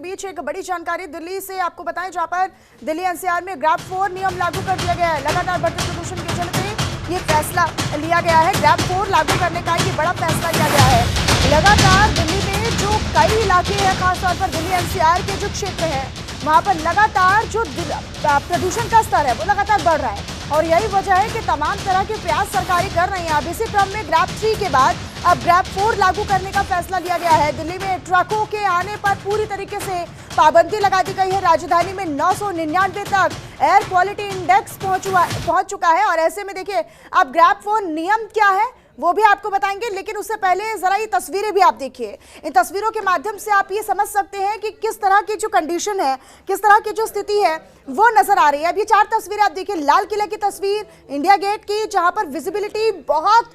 बीच एक बड़ी जानकारी दिल्ली से आपको बताएं, जहां पर दिल्ली एनसीआर में ग्रैब 4 नियम लागू कर दिया गया है। लगातार बढ़ते प्रदूषण के चलते ये फैसला लिया गया है। ग्रैब 4 लागू करने का ये बड़ा फैसला लिया गया है। लगातार दिल्ली में जो कई इलाके हैं, खासतौर पर दिल्ली एनसीआर के जो क्षेत्र है, वहां पर लगातार जो प्रदूषण का स्तर है वो लगातार बढ़ रहा है और यही वजह है कि तमाम तरह के प्रयास सरकारें कर रही हैं। अब इसी क्रम में ग्रैब 3 के बाद अब ग्रैब 4 लागू करने का फैसला लिया गया है। दिल्ली में ट्रकों के आने पर पूरी तरीके से पाबंदी लगा दी गई है। राजधानी में 999 तक एयर क्वालिटी इंडेक्स पहुंच चुका है और ऐसे में देखिए अब ग्रैब 4 नियम क्या है वो भी आपको बताएंगे, लेकिन उससे पहले जरा ये तस्वीरें भी आप देखिए। इन तस्वीरों के माध्यम से आप ये समझ सकते हैं कि किस तरह की जो कंडीशन है, किस तरह की जो स्थिति है वो नजर आ रही है। अब ये 4 तस्वीरें आप देखिए। लाल किले की तस्वीर, इंडिया गेट की, जहां पर विजिबिलिटी बहुत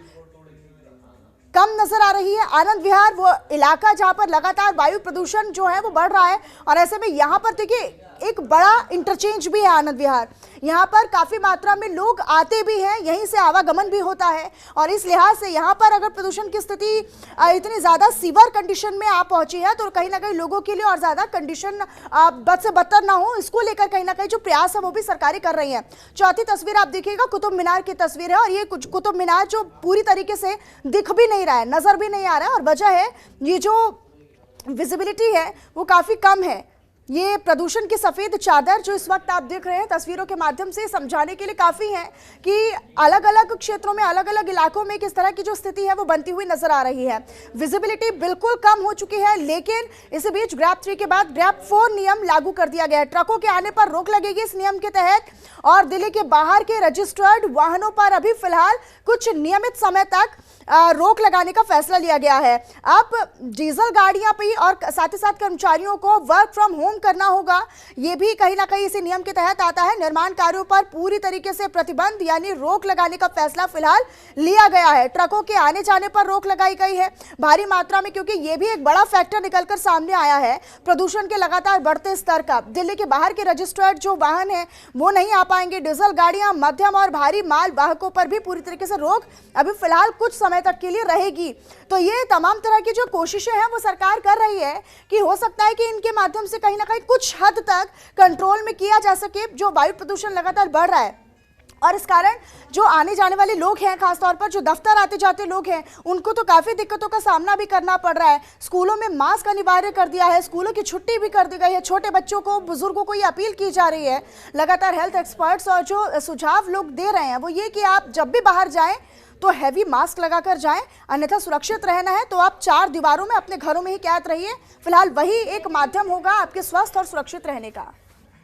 कम नजर आ रही है। आनंद विहार वो इलाका जहां पर लगातार वायु प्रदूषण जो है वो बढ़ रहा है और ऐसे में यहां पर देखिए एक बड़ा इंटरचेंज भी है आनंद विहार। यहाँ पर काफी मात्रा में लोग आते भी हैं, यहीं से आवागमन भी होता है और इस लिहाज से यहाँ पर अगर प्रदूषण की स्थिति इतनी ज्यादा सीवर कंडीशन में आ पहुंची है तो कहीं ना कहीं लोगों के लिए और ज्यादा कंडीशन बद से बदतर ना हो, इसको लेकर कहीं ना कहीं जो प्रयास है वो भी सरकारें कर रही हैं। चौथी तस्वीर आप देखिएगा, कुतुब मीनार की तस्वीर है और ये कुछ कुतुब मीनार जो पूरी तरीके से दिख भी नहीं रहा है, नजर भी नहीं आ रहा है और वजह है ये जो विजिबिलिटी है वो काफी कम है। ये प्रदूषण की सफेद चादर जो इस वक्त आप देख रहे हैं तस्वीरों के माध्यम से समझाने के लिए काफी है कि अलग अलग क्षेत्रों में, अलग अलग इलाकों में किस तरह की जो स्थिति है वो बनती हुई नजर आ रही है। विजिबिलिटी बिल्कुल कम हो चुकी है, लेकिन इसी बीच ग्रैब 3 के बाद ग्रैब 4 नियम लागू कर दिया गया है। ट्रकों के आने पर रोक लगेगी इस नियम के तहत और दिल्ली के बाहर के रजिस्टर्ड वाहनों पर अभी फिलहाल कुछ नियमित समय तक रोक लगाने का फैसला लिया गया है। अब डीजल गाड़ियां भी और साथ ही साथ कर्मचारियों को वर्क फ्रॉम होम करना होगा, ये भी कहीं ना कहीं इसी नियम के तहत आता है। निर्माण कार्यों पर पूरी तरीके से प्रतिबंध यानी रोक लगाने का फैसला फिलहाल लिया गया है। ट्रकों के आने जाने पर रोक लगाई गई है भारी मात्रा में, क्योंकि ये भी एक बड़ा फैक्टर निकलकर सामने आया है प्रदूषण के लगातार बढ़ते स्तर का। दिल्ली के बाहर के रजिस्टर्ड जो वाहन है वो नहीं आ पाएंगे। डीजल गाड़ियां, मध्यम और भारी माल वाहकों पर भी पूरी तरीके से रोक अभी फिलहाल कुछ समय तक के लिए रहेगी। तो ये तमाम तरह की जो कोशिशें हैं वो सरकार कर रही है कि हो सकता है कि इनके माध्यम से कहीं ना कहीं कुछ हद तक कंट्रोल में किया जा सके जो वायु प्रदूषण लगातार बढ़ रहा है। और इस कारण जो आने जाने वाले लोग हैं, खासतौर पर जो दफ्तर आते जाते लोग हैं, उनको तो काफ़ी दिक्कतों का सामना भी करना पड़ रहा है। स्कूलों में मास्क अनिवार्य कर दिया है, स्कूलों की छुट्टी भी कर दी गई है। छोटे बच्चों को, बुजुर्गों को ये अपील की जा रही है। लगातार हेल्थ एक्सपर्ट्स और जो सुझाव लोग दे रहे हैं वो ये कि आप जब भी बाहर जाएं तो हैवी मास्क लगाकर जाएं, अन्यथा सुरक्षित रहना है तो आप 4 दीवारों में अपने घरों में ही कैद रहिए। फिलहाल वही एक माध्यम होगा आपके स्वस्थ और सुरक्षित रहने का।